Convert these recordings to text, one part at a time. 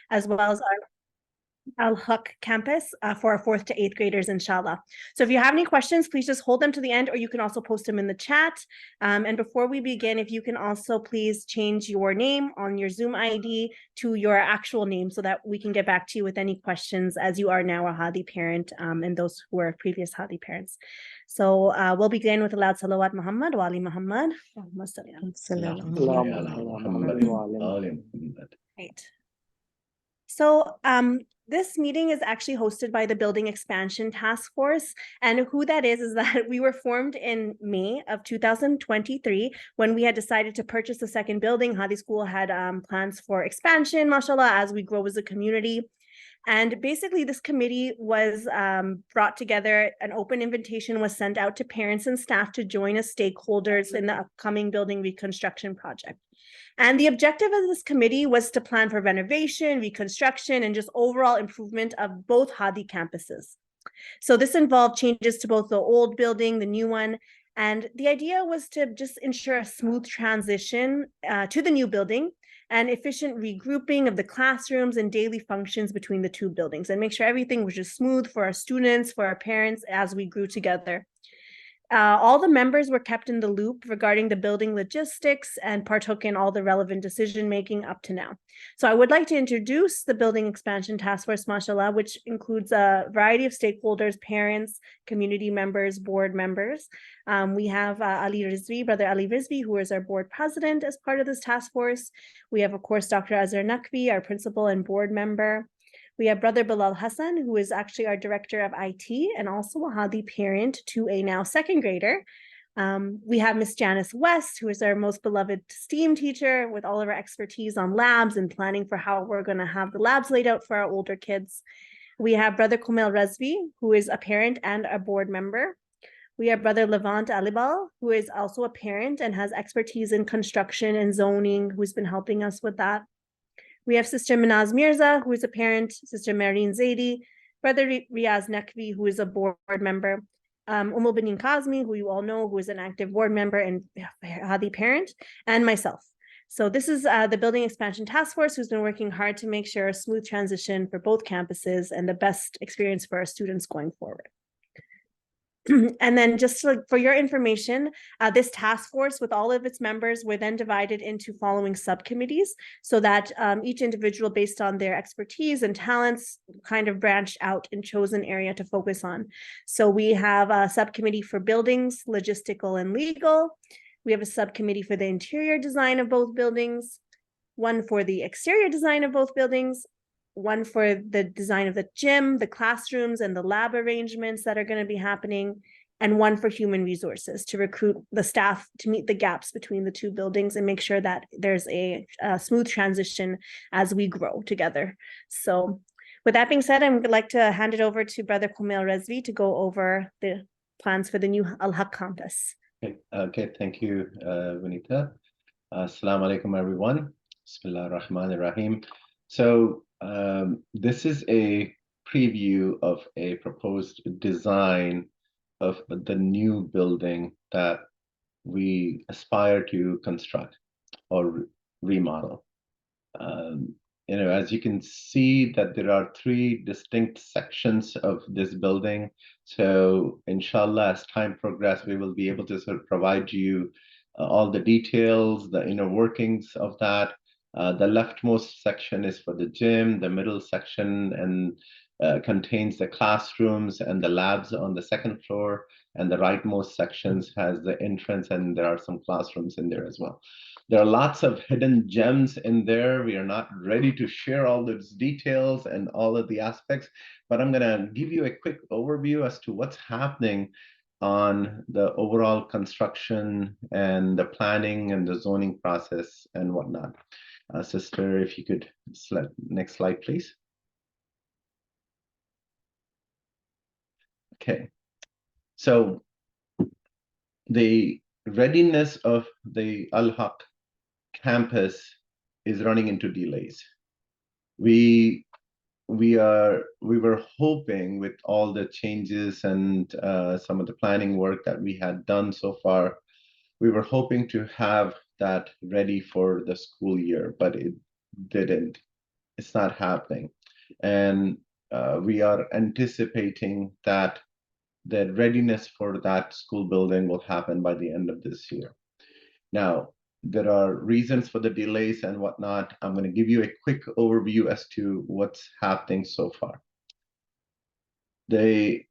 as well as our Al-Haqq campus for our 4th to 8th graders, inshallah. So if you have any questions, please just hold them to the end, or you can also post them in the chat. And before we begin, if you can also please change your name on your Zoom ID to your actual name so that we can get back to you with any questions, as you are now a Hadi parent and those who were previous Hadi parents. So we'll begin with a loud salawat Muhammad wa ali Muhammad. Right. So this meeting is actually hosted by the Building Expansion Task Force. And who that is that we were formed in May of 2023 when we had decided to purchase a second building. Hadi School had plans for expansion, mashallah, as we grow as a community. And basically, this committee was brought together. An open invitation was sent out to parents and staff to join as stakeholders in the upcoming building reconstruction project. And the objective of this committee was to plan for renovation, reconstruction, and just overall improvement of both Hadi campuses. So this involved changes to both the old building, the new one, and the idea was to just ensure a smooth transition to the new building and efficient regrouping of the classrooms and daily functions between the two buildings, and make sure everything was just smooth for our students, for our parents, as we grew together. All the members were kept in the loop regarding the building logistics and partook in all the relevant decision-making up to now. So I would like to introduce the Building Expansion Task Force, mashallah, which includes a variety of stakeholders, parents, community members, board members. We have Brother Ali Rizvi, who is our board president as part of this task force. We have, of course, Dr. Azhar Naqvi, our principal and board member. We have Brother Bilal Hassan, who is actually our director of IT and also a Hadi parent to a now second grader. We have Miss Janice West, who is our most beloved STEAM teacher with all of our expertise on labs and planning for how we're going to have the labs laid out for our older kids. We have Brother Kumail Razvi, who is a parent and a board member. We have Brother Levant Alibal, who is also a parent and has expertise in construction and zoning, who's been helping us with that. We have Sister Minaz Mirza, who is a parent, Sister Marine Zaidi, Brother Riaz Naqvi, who is a board member, Benin Kazmi, who you all know, who is an active board member and Hadi parent, and myself. So this is the Building Expansion Task Force, who's been working hard to make sure a smooth transition for both campuses and the best experience for our students going forward. And then just for your information, this task force with all of its members were then divided into following subcommittees so that each individual, based on their expertise and talents, kind of branched out and chose an area to focus on. So we have a subcommittee for buildings, logistical and legal. We have a subcommittee for the interior design of both buildings, one for the exterior design of both buildings, one for the design of the gym, the classrooms, and the lab arrangements that are going to be happening, and one for human resources to recruit the staff to meet the gaps between the two buildings and make sure that there's a smooth transition as we grow together. So with that being said, I would like to hand it over to Brother Kumail Razvi to go over the plans for the new Al-Haqq campus. Okay, thank you, Vanita. Assalamu alaikum, everyone. Bismillah ar-Rahman ar-Rahim. So this is a preview of a proposed design of the new building that we aspire to construct or remodel. As you can see that there are 3 distinct sections of this building. So inshallah, as time progresses, we will be able to sort of provide you all the details, the inner workings of that. The leftmost section is for the gym, the middle section and contains the classrooms and the labs on the 2nd floor, and the rightmost sections has the entrance, and there are some classrooms in there as well. There are lots of hidden gems in there. We are not ready to share all those details and all of the aspects, but I'm going to give you a quick overview as to what's happening on the overall construction and the planning and the zoning process and whatnot. Sister, if you could, next slide, please. Okay, so the readiness of the Al-Haqq campus is running into delays. We were hoping, with all the changes and some of the planning work that we had done so far, we were hoping to have that ready for the school year, but it didn't. it's not happening. And we are anticipating that the readiness for that school building will happen by the end of this year. Now, there are reasons for the delays and whatnot. I'm going to give you a quick overview as to what's happening so far. The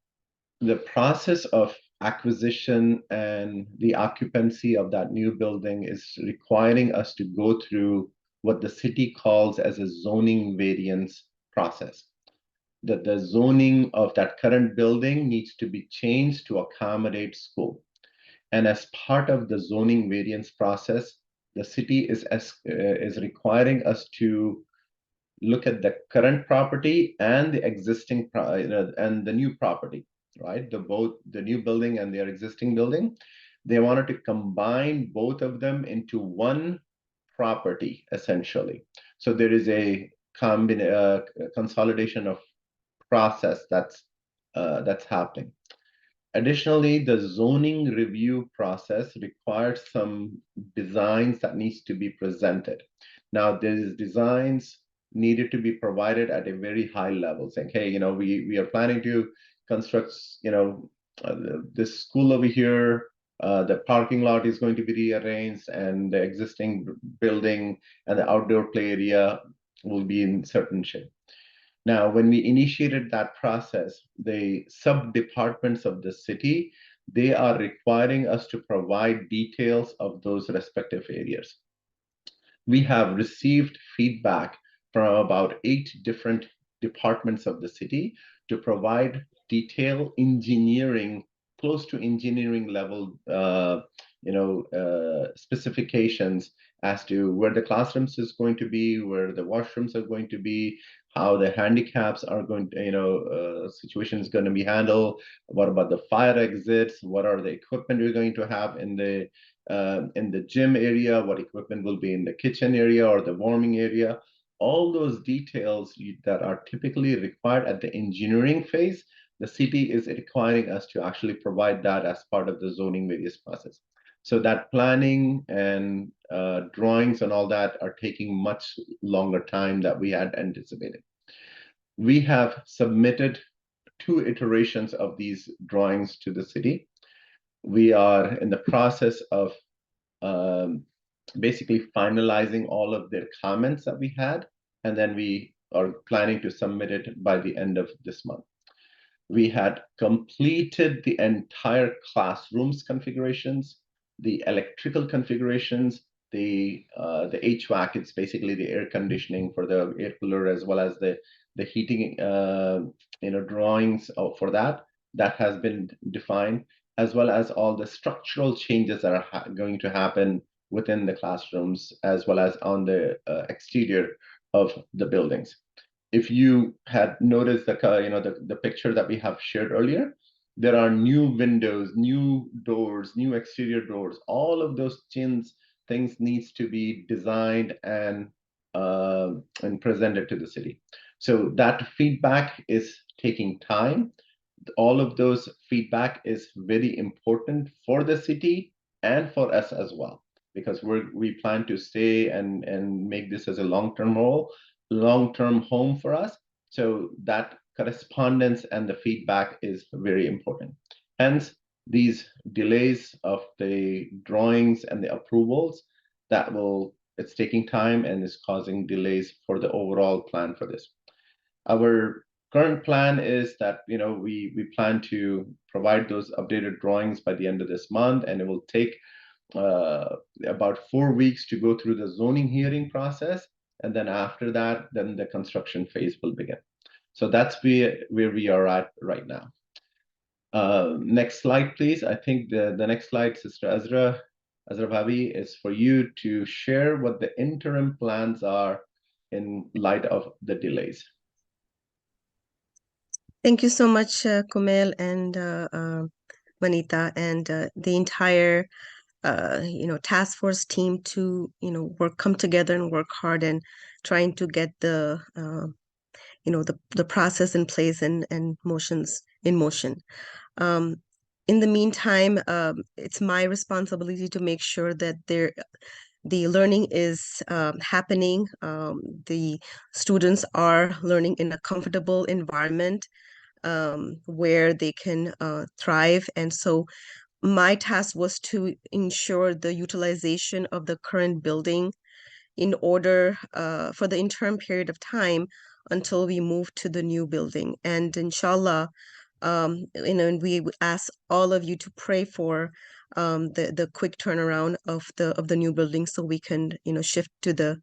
process of acquisition and the occupancy of that new building is requiring us to go through what the city calls as a zoning variance process. That the zoning of that current building needs to be changed to accommodate school. And as part of the zoning variance process, the city is requiring us to look at the current property and the existing and the new property, right? Both the new building and their existing building. They wanted to combine both of them into one property, essentially. So there is a consolidation of process that's happening. Additionally, the zoning review process requires some designs that needs to be presented. Now, these designs needed to be provided at a very high level, saying, hey, we are planning to construct, this school over here, the parking lot is going to be rearranged, and the existing building and the outdoor play area will be in certain shape. Now, when we initiated that process, the sub-departments of the city, they are requiring us to provide details of those respective areas. We have received feedback from about 8 different departments of the city to provide detailed engineering, close to engineering level, specifications as to where the classrooms is going to be, where the washrooms are going to be, how the handicaps are going to, situation is going to be handled. What about the fire exits? What are the equipment we're going to have in the gym area? What equipment will be in the kitchen area or the warming area? All those details that are typically required at the engineering phase, the city is requiring us to actually provide that as part of the zoning various process. So that planning and drawings and all that are taking much longer time that we had anticipated. We have submitted 2 iterations of these drawings to the city. We are in the process of basically finalizing all of their comments that we had, and then we are planning to submit it by the end of this month. We had completed the entire classrooms configurations, the electrical configurations, the HVAC, it's basically the air conditioning for the air cooler, as well as the heating, drawings for that has been defined, as well as all the structural changes that are going to happen within the classrooms, as well as on the exterior of the buildings. If you had noticed the picture that we have shared earlier, there are new windows, new doors, new exterior doors. All of those things needs to be designed and presented to the city. So that feedback is taking time. All of those feedback is very important for the city and for us as well, because we plan to stay and make this as a long-term home for us. So that correspondence and the feedback is very important. Hence, these delays of the drawings and the approvals, it's taking time and is causing delays for the overall plan for this. Our current plan is that we plan to provide those updated drawings by the end of this month, and it will take about 4 weeks to go through the zoning hearing process, and then after that, then the construction phase will begin. So that's where we are at right now. Next slide, please. I think the next slide, Sister Azra Bhabi, is for you to share what the interim plans are in light of the delays. Thank you so much, Kumail and Vanita, and the entire task force team to come together and work hard and trying to get the process in place and motions in motion. In the meantime, it's my responsibility to make sure that the learning is happening. The students are learning in a comfortable environment where they can thrive. And so my task was to ensure the utilization of the current building in order for the interim period of time until we move to the new building. And inshallah, and we ask all of you to pray for the quick turnaround of the new building, so we can shift to the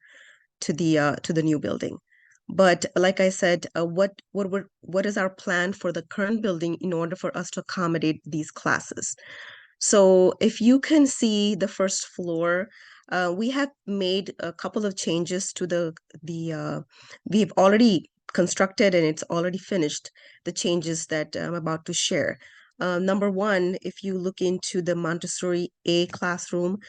new building. But like I said, what is our plan for the current building in order for us to accommodate these classes? So if you can see the first floor, we have made a couple of changes to we've already constructed and it's already finished, the changes that I'm about to share. Number one, if you look into the Montessori A classroom,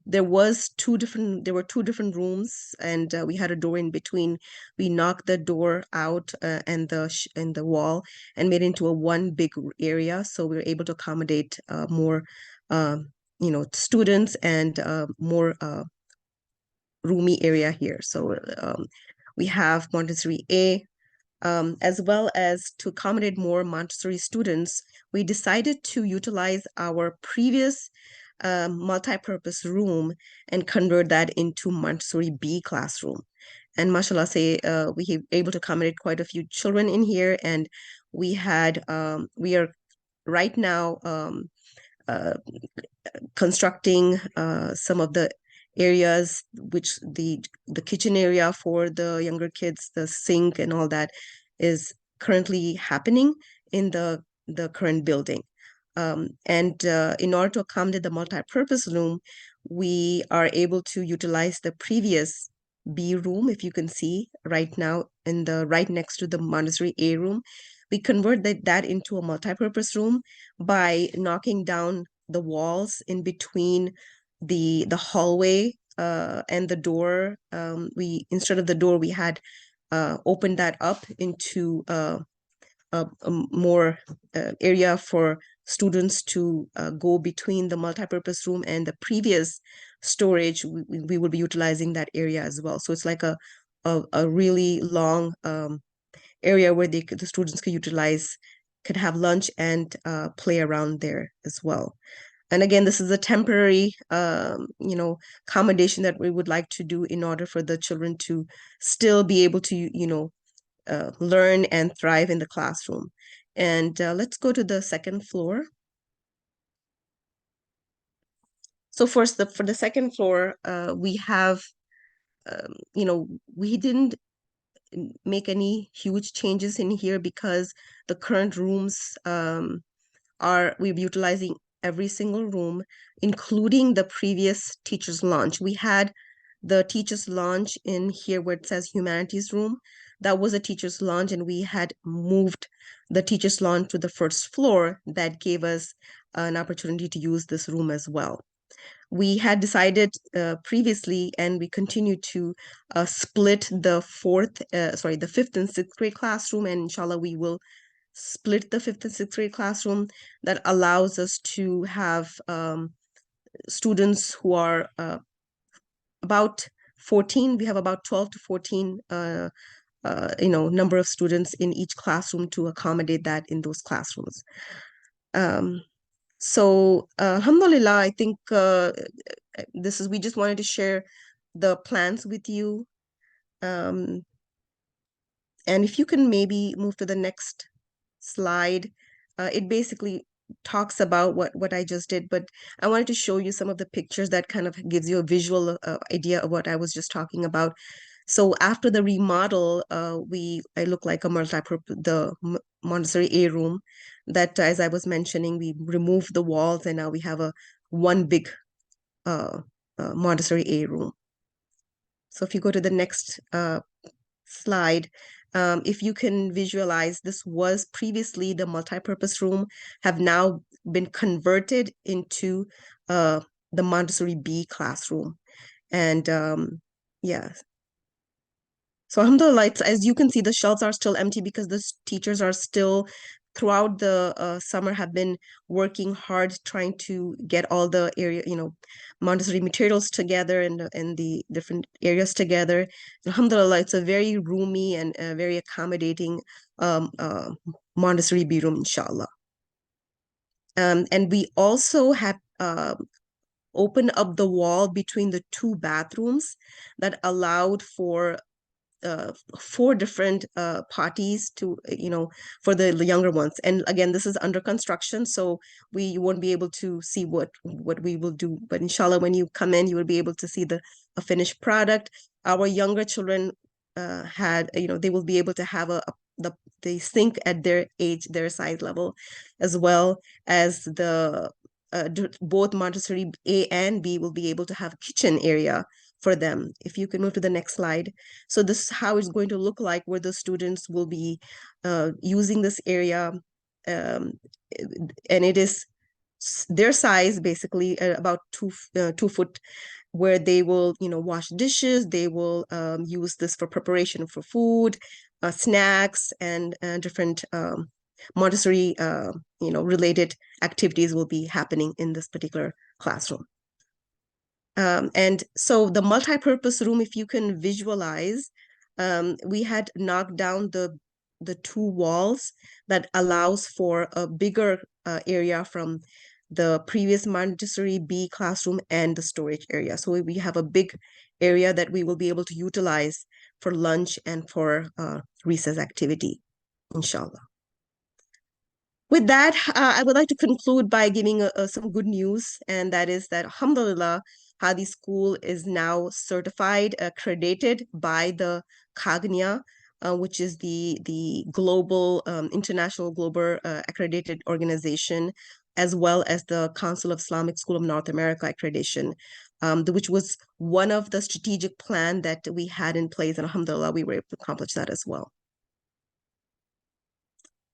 there were two different rooms, and we had a door in between. We knocked the door out and the wall and made it into a one big area, so we were able to accommodate more students and more roomy area here. So we have Montessori A, as well as to accommodate more Montessori students. We decided to utilize our previous multi-purpose room and convert that into Montessori B classroom. And mashallah, we were able to accommodate quite a few children in here, and we are right now constructing some of the areas, which the kitchen area for the younger kids, the sink and all that is currently happening in the current building. And in order to accommodate the multi-purpose room, we are able to utilize the previous B room, if you can see right now, right next to the Montessori A room. We converted that into a multi-purpose room by knocking down the walls in between the hallway and the door. Instead of the door, we had opened that up into a more area for students to go between the multipurpose room and the previous storage. We will be utilizing that area as well. So it's like a really long area where the students could have lunch and play around there as well. And again, this is a temporary, accommodation that we would like to do in order for the children to still be able to, learn and thrive in the classroom. And let's go to the second floor. So first, for the second floor, we have, we didn't make any huge changes in here because the current rooms we're utilizing every single room, including the previous teacher's lounge. We had the teacher's lounge in here where it says humanities room. That was a teacher's lounge, and we had moved the teacher's lounge to the first floor. That gave us an opportunity to use this room as well. We had decided previously, and we continue to split the fifth and sixth grade classroom, and inshallah we will split the fifth and sixth grade classroom. That allows us to have students who are about 14. We have about 12 to 14 number of students in each classroom to accommodate that in those classrooms. So alhamdulillah, I think we just wanted to share the plans with you. And if you can maybe move to the next slide, it basically talks about what I just did, but I wanted to show you some of the pictures that kind of gives you a visual idea of what I was just talking about. So after the remodel, I look like a the Montessori A room that, as I was mentioning, we removed the walls and now we have one big Montessori A room. So if you go to the next slide, if you can visualize, this was previously the multipurpose room, have now been converted into the Montessori B classroom. And yeah. So alhamdulillah, as you can see, the shelves are still empty because the teachers are still throughout the summer have been working hard trying to get all the area, Montessori materials together and the different areas together. Alhamdulillah, it's a very roomy and very accommodating Montessori bedroom, inshallah. And we also have opened up the wall between the two bathrooms that allowed for 4 different parties to, for the younger ones. And again, this is under construction, so we won't be able to see what we will do. But inshallah, when you come in, you will be able to see a finished product. Our younger children they will be able to have the sink at their age, their size level, as well as both Montessori A and B will be able to have a kitchen area for them. If you can move to the next slide. So this is how it's going to look like, where the students will be using this area. And it is their size, basically about 2 foot, where they will, wash dishes. They will use this for preparation for food, snacks, and different Montessori, related activities will be happening in this particular classroom. And so the multi-purpose room, if you can visualize, we had knocked down the 2 walls that allows for a bigger area from the previous Montessori B classroom and the storage area. So we have a big area that we will be able to utilize for lunch and for recess activity, inshallah. With that, I would like to conclude by giving some good news, and that is that, alhamdulillah, Hadi School is now certified, accredited by the CAGNIA, which is the global, international global accredited organization, as well as the Council of Islamic School of North America accreditation, which was one of the strategic plan that we had in place, and alhamdulillah, we were able to accomplish that as well.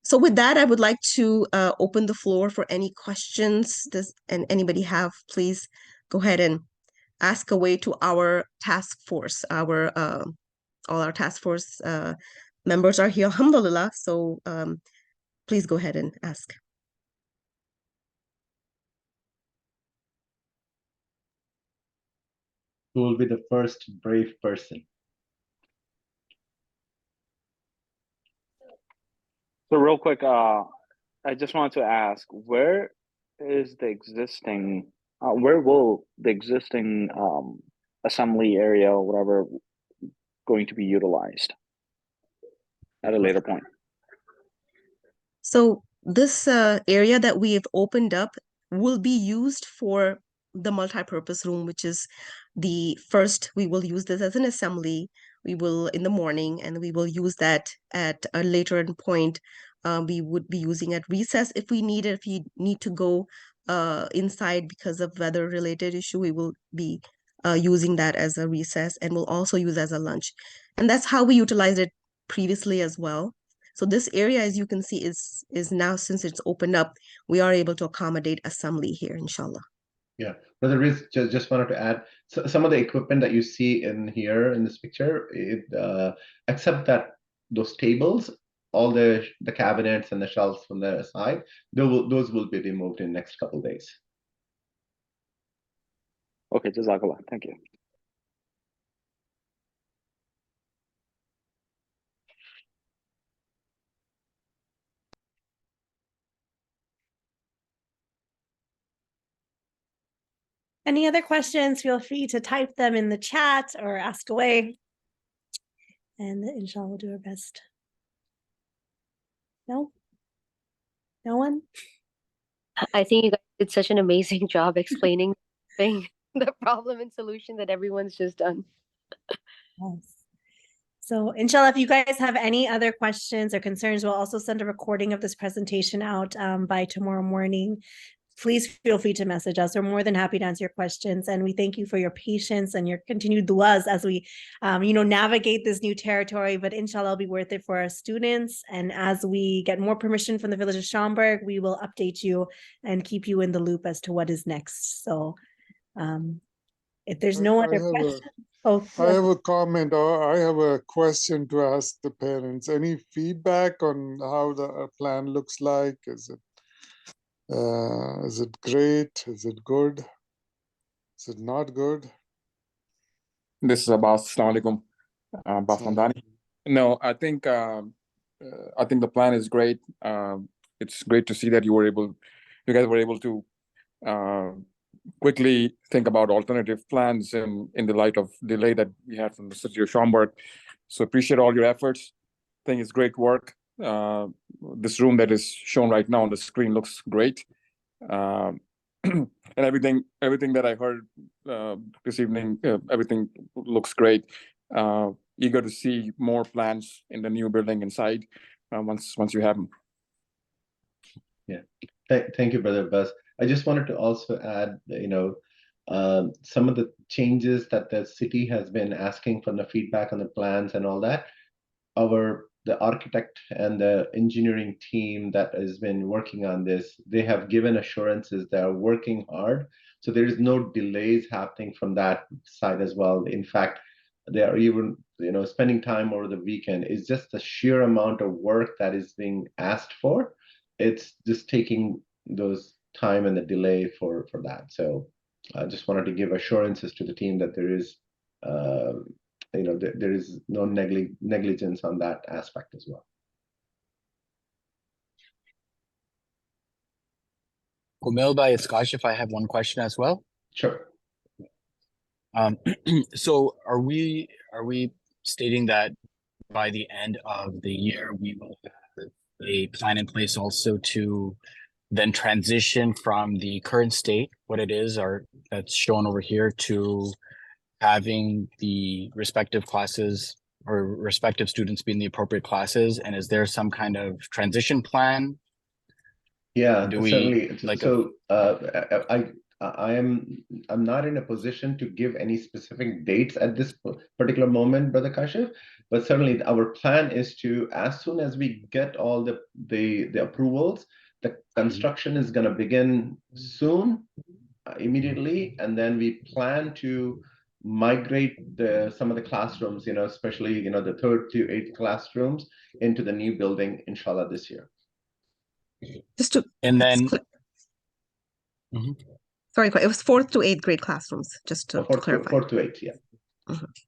So with that, I would like to open the floor for any questions. And anybody have, please go ahead and ask away to our task force. All our task force members are here, alhamdulillah. So please go ahead and ask. Who will be the first brave person? So real quick, I just wanted to ask, where will the existing assembly area or whatever going to be utilized at a later point? So this area that we have opened up will be used for the multi-purpose room, which is the first. We will use this as an assembly. We will in the morning, and we will use that at a later point. We would be using at recess if we need it. If you need to go inside because of weather-related issue, we will be using that as a recess, and we'll also use as a lunch. And that's how we utilized it previously as well. So this area, as you can see, is now, since it's opened up, we are able to accommodate assembly here, inshallah. Yeah, Brother Riz, just wanted to add, so some of the equipment that you see in here in this picture, except that those tables, all the cabinets and the shelves from the side, those will be removed in the next couple of days. Okay, Jazakallah. Thank you. Any other questions? Feel free to type them in the chat or ask away. And inshallah, we'll do our best. No? No one? I think you guys did such an amazing job explaining the problem and solution that everyone's just done. Yes. So inshallah, if you guys have any other questions or concerns, we'll also send a recording of this presentation out by tomorrow morning. Please feel free to message us. We're more than happy to answer your questions. And we thank you for your patience and your continued du'as as we, navigate this new territory. But inshallah, it'll be worth it for our students. And as we get more permission from the village of Schaumburg, we will update you and keep you in the loop as to what is next. So if there's no other questions. Oh, I have a comment or I have a question to ask the parents. Any feedback on how the plan looks like? Is it great? Is it good? Is it not good? This is Abbas. Assalamu alaikum. Abbas Mandani. No, I think the plan is great. It's great to see that you guys were able to quickly think about alternative plans in the light of delay that we had from the city of Schaumburg. So appreciate all your efforts. I think it's great work. This room that is shown right now on the screen looks great. And everything that I heard this evening, everything looks great. Eager to see more plans in the new building inside once you have them. Yeah, thank you, Brother Buzz. I just wanted to also add, some of the changes that the city has been asking from the feedback on the plans and all that. The architect and the engineering team that has been working on this, they have given assurances they are working hard. So there is no delays happening from that side as well. In fact, they are even, spending time over the weekend. It's just the sheer amount of work that is being asked for. It's just taking those time and the delay for that. So I just wanted to give assurances to the team that there is there is no negligence on that aspect as well. Kumail Bhai, it's Kashif. I have one question as well. Sure. So are we stating that by the end of the year we will have a plan in place also to then transition from the current state, what it is, or that's shown over here, to having the respective classes or respective students be in the appropriate classes? And is there some kind of transition plan? Yeah, Do we certainly. like So I'm not in a position to give any specific dates at this particular moment, Brother Kashif, but certainly our plan is to, as soon as we get all the approvals, the construction is going to begin soon, immediately, and then we plan to migrate some of the classrooms, especially the 3rd to 8th classrooms into the new building, inshallah, this year. Just to and then sorry, it was 4th to 8th grade classrooms, just to clarify. 4th to 8th, yeah.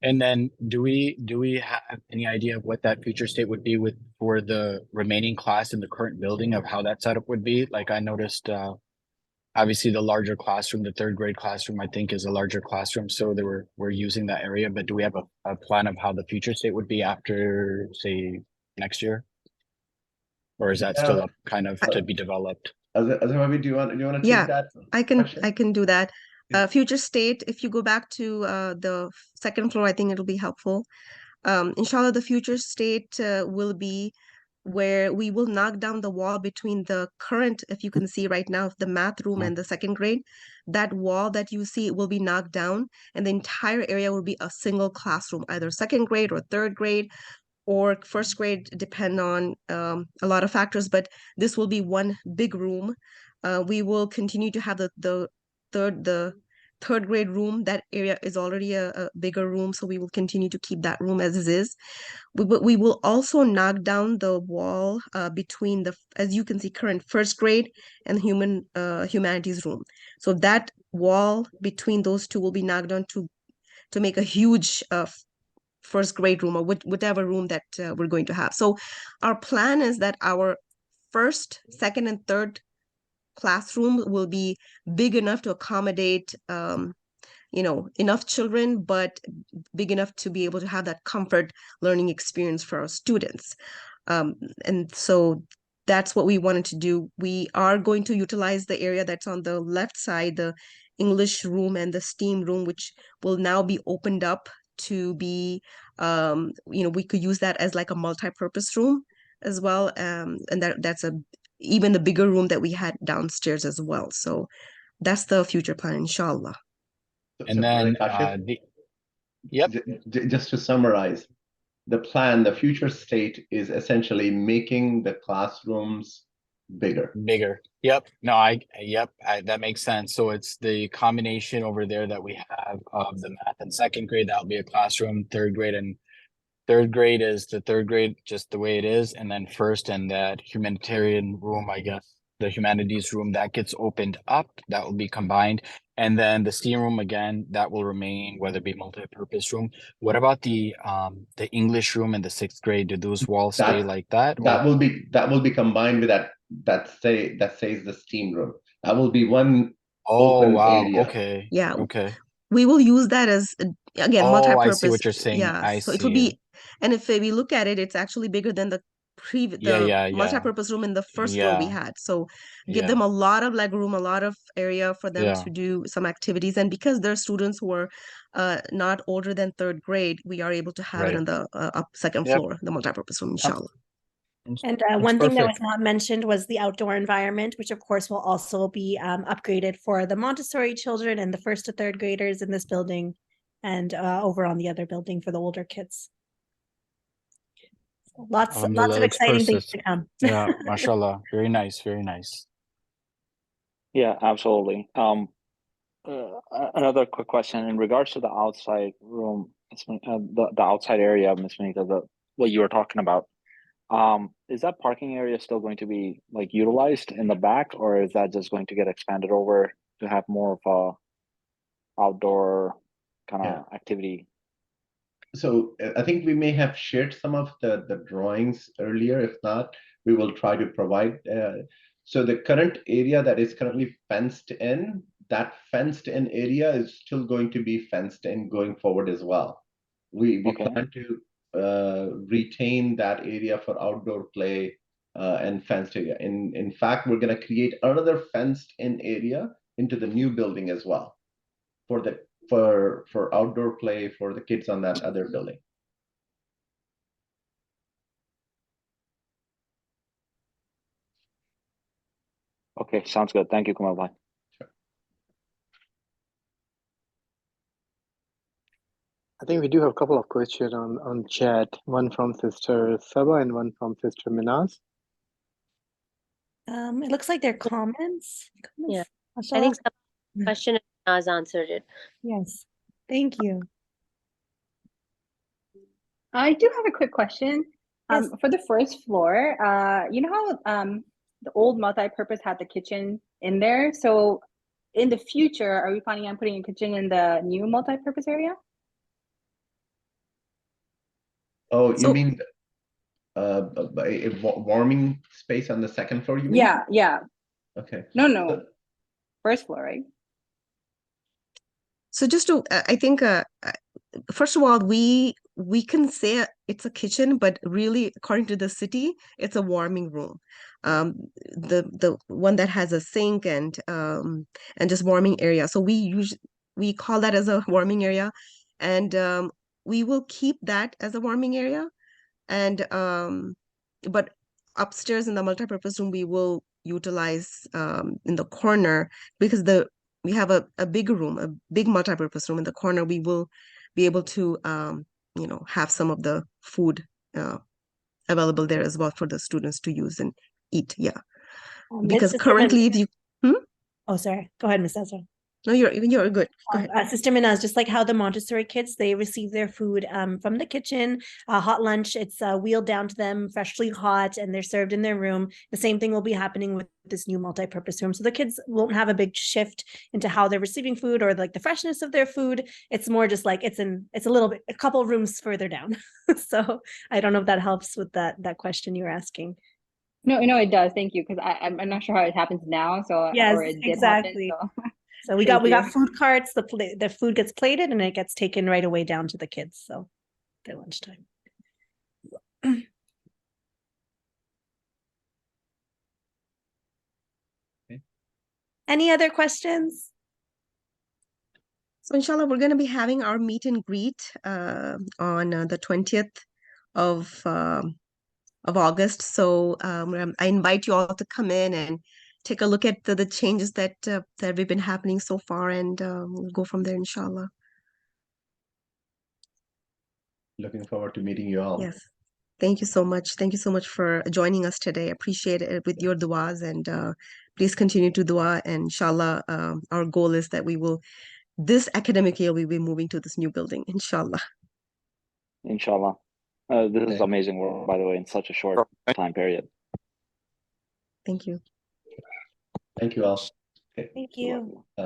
And then do we have any idea of what that future state would be for the remaining class in the current building, of how that setup would be? Like, I noticed obviously the larger classroom, the 3rd grade classroom, I think, is a larger classroom, so we're using that area. But do we have a plan of how the future state would be after, say, next year? Or is that still up kind of to be developed? Azhar, do you want to take that? I can do that. Future state, if you go back to the 2nd floor, I think it'll be helpful. Inshallah, the future state will be where we will knock down the wall between the current, if you can see right now, the math room and the 2nd grade. That wall that you see will be knocked down, and the entire area will be a single classroom, either 2nd grade or 3rd grade or 1st grade, depend on a lot of factors, but this will be one big room. We will continue to have the 3rd grade room. That area is already a bigger room, so we will continue to keep that room as is. We will also knock down the wall between as you can see, current 1st grade and humanities room. So that wall between those two will be knocked down to make a huge 1st grade room, or whatever room that we're going to have. So our plan is that our 1st, 2nd, and 3rd classroom will be big enough to accommodate enough children, but big enough to be able to have that comfort learning experience for our students. And so that's what we wanted to do. We are going to utilize the area that's on the left side, the English room and the STEAM room, which will now be opened up to be, we could use that as like a multi-purpose room as well. And that's even the bigger room that we had downstairs as well. So that's the future plan, inshallah. And then just to summarize, the future state is essentially making the classrooms bigger. Bigger. Yep. No, that makes sense. So it's the combination over there that we have of the math and second grade. That'll be a classroom, third grade is the third grade, just the way it is. And then first and that humanitarian room, I guess, the humanities room that gets opened up, that will be combined. And then the STEAM room again, that will remain, whether it be multi-purpose room. What about the English room in the sixth grade? Do those walls stay like that? That will be combined with that says the STEAM room. That will be one open area. Okay. Yeah. Okay. We will use that as again I multi-purpose. see what you're saying. Yeah. I So see it will be, and if we look at it, it's actually bigger than the Yeah. multi-purpose room in the first floor we had. So give them a lot of leg room, a lot of area for them to do some activities. And because they're students who are not older than third grade, we are able to have it on the second floor, the multi-purpose room, inshallah. And one thing that was not mentioned was the outdoor environment, which of course will also be upgraded for the Montessori children and the first to third graders in this building, and over on the other building for the older kids. So lots of exciting things to come. Yeah, mashallah. Very nice, very nice. Yeah, absolutely. Another quick question in regards to the outside room, the outside area, Ms. Manita, what you were talking about. Is that parking area still going to be like utilized in the back, or is that just going to get expanded over to have more of a outdoor kind of activity? So I think we may have shared some of the drawings earlier. If not, we will try to provide. So the current area that is currently fenced in, that fenced in area is still going to be fenced in going forward as well. We plan to retain that area for outdoor play and fenced area. In fact, we're going to create another fenced in area into the new building as well for outdoor play for the kids on that other building. Okay, sounds good. Thank you, Kamal bhai. I think we do have a couple of questions on chat. One from Sister Saba and one from Sister Minaz. It looks like they're comments. Yeah. I think some question has answered it. Yes. Thank you. I do have a quick question. Yes. For the first floor, you know how the old multi-purpose had the kitchen in there? So in the future, are we planning on putting a kitchen in the new multi-purpose area? Oh, you mean a warming space on the second floor, you mean? Yeah. Okay. No. First floor, right? So just to, I think, first of all, we can say it's a kitchen, but really, according to the city, it's a warming room. The one that has a sink and just warming area. So we call that as a warming area, and we will keep that as a warming area. And but upstairs in the multipurpose room, we will utilize in the corner, because we have a bigger room, a big multipurpose room in the corner. We will be able to have some of the food available there as well for the students to use and eat. Yeah, because currently if you Oh, sorry. Go ahead, Ms. Ezra. No, you're good. Go ahead. Sister Minaz, just like how the Montessori kids, they receive their food from the kitchen, hot lunch. It's wheeled down to them, freshly hot, and they're served in their room. The same thing will be happening with this new multi-purpose room. So the kids won't have a big shift into how they're receiving food or like the freshness of their food. It's more just like it's a little bit, a couple rooms further down. So I don't know if that helps with that question you were asking. No, it does. Thank you, because I'm not sure how it happens now. So yes, or it did exactly. happen, so. So we got food carts. The food gets plated and it gets taken right away down to the kids. So their lunchtime. Okay. Any other questions? So inshallah, we're going to be having our meet and greet on the 20th of August. So I invite you all to come in and take a look at the changes that have been happening so far, and we'll go from there, inshallah. Looking forward to meeting you all. Yes. Thank you so much. Thank you so much for joining us today. Appreciate it with your duas, and please continue to dua. And inshallah, our goal is that this academic year, we'll be moving to this new building, inshallah. Inshallah. This is amazing work, by the way, in such a short time period. Thank you. Thank you all. Thank you.